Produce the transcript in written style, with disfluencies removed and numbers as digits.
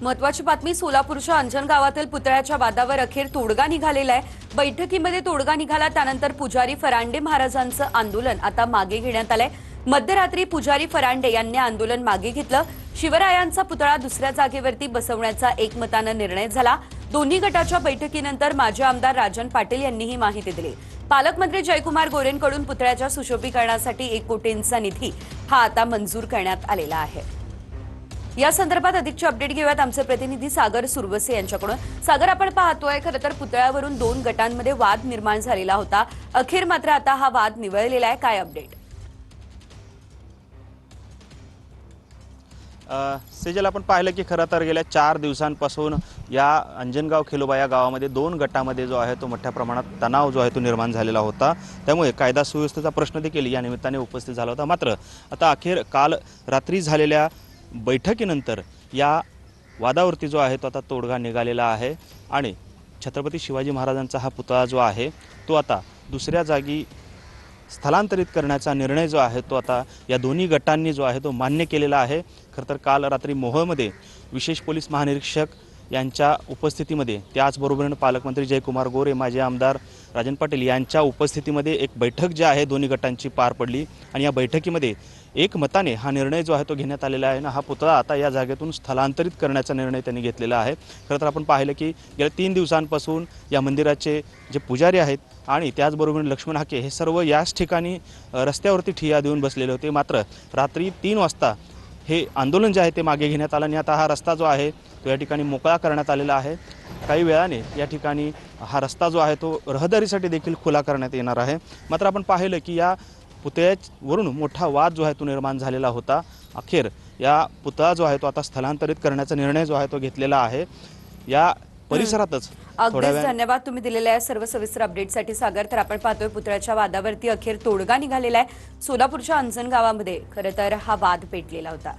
महत्वाची बातमी सोलापूरच्या अंजन गावातील पुतळ्याच्या वादावर अखेर तोडगा निघालेला आहे। बैठकीमध्ये तोडगा निघाला त्यानंतर पुजारी फरांडे महाराजांचं आंदोलन आता मागे घेण्यात आलंय। मध्यरात्री पुजारी फरांडे यांनी आंदोलन मागे घेतलं। शिवरायांचा पुतळा दुसऱ्या जागेवरती बसवण्याचा एकमतानं निर्णय झाला। दोन्ही गटाच्या बैठकीनंतर माजी आमदार राजन पाटील यांनी ही माहिती दिली। पालकमंत्री जयकुमार गोरेंकडून पुतळ्याच्या सुशोभीकरणासाठी 1 कोटींचा निधी हा आता मंजूर करण्यात आलेला आहे। या संदर्भात अधिकची अपडेट घेऊयात आमचे प्रतिनिधी सागर सुरवसे यांच्याकडून। सागर, आपण पाहतोय खरं तर पुतळ्यावरून 2 गटांमध्ये वाद निर्माण झालेला होता, अखेर मात्र आता हा वाद निवळलेला आहे, काय अपडेट? सेजल, आपण पाहिलं की खरं तर गेल्या 4 दिवसांपासून या अंजनगाव खेलोबा या गावामध्ये 2 गटामध्ये जो आहे तो मोठ्या प्रमाणात तणाव जो आहे तो निर्माण झालेला होता। त्यामुळे कायदा सुव्यवस्थेचा प्रश्न देखील या निमित्ताने उपस्थित झाला होता। मात्र आता अखेर काल रात्री झालेल्या बैठकीनंतर या वादावरती जो आहे तो आता तोडगा निघालेला आहे आणि छत्रपती शिवाजी महाराजांचा हा पुतळा जो आहे तो आता दुसऱ्या जागी स्थलांतरित करण्याचा निर्णय जो आहे तो आता या दोन्ही गटांनी जो आहे तो मान्य केलेला आहे। खरं तर काल रात्री मोहोळमध्ये विशेष पोलीस महानिरीक्षक यांच्या उपस्थितीमध्ये, त्याचबरोबर पालकमंत्री जयकुमार गोरे, माजी आमदार राजन पाटील यांच्या उपस्थितीमध्ये एक बैठक जी आहे दोन्ही गटांची पार पडली आणि या बैठकीमध्ये एकमताने हा निर्णय जो आहे तो घेण्यात आलेला आहे ना, हा पुतळा आता या जागेतून स्थलांतरित करण्याचा निर्णय त्यांनी घेतलेला आहे। खरं तर आपण पाहिलं की गेल्या 3 दिवसांपासून या मंदिराचे जे पुजारी आहेत आणि त्याचबरोबर लक्ष्मण हाके हे सर्व याच ठिकाणी रस्त्यावरती ठिय्या देऊन बसलेले होते। मात्र रात्री 3 वाजता हे आंदोलन जे आहे ते मागे घेण्यात आलं आणि आता हा रस्ता जो आहे तो या ठिकाणी मोकळा करण्यात आलेला आहे। काही वेळाने या ठिकाणी हा रस्ता जो आहे तो रहदारीसाठी देखील खुला करण्यात येणार आहे। मात्र आपण पाहिलं की या पुतळ्यावरून मोठा वाद जो आहे तो निर्माण झालेला होता। अखेर या पुतळा जो आहे तो आता स्थलांतरित करण्याचा निर्णय जो आहे तो घेतलेला आहे। या परिसरातच अगदीच धन्यवाद तुम्ही दिलेल्या सर्व सविस्तर अपडेटसाठी सागर। तर आपण पाहतोय पुतळ्याच्या वादावरती अखेर तोडगा निघालेला आहे। सोलापूरच्या अंजन गावामध्ये खरं तर हा वाद पेटलेला होता।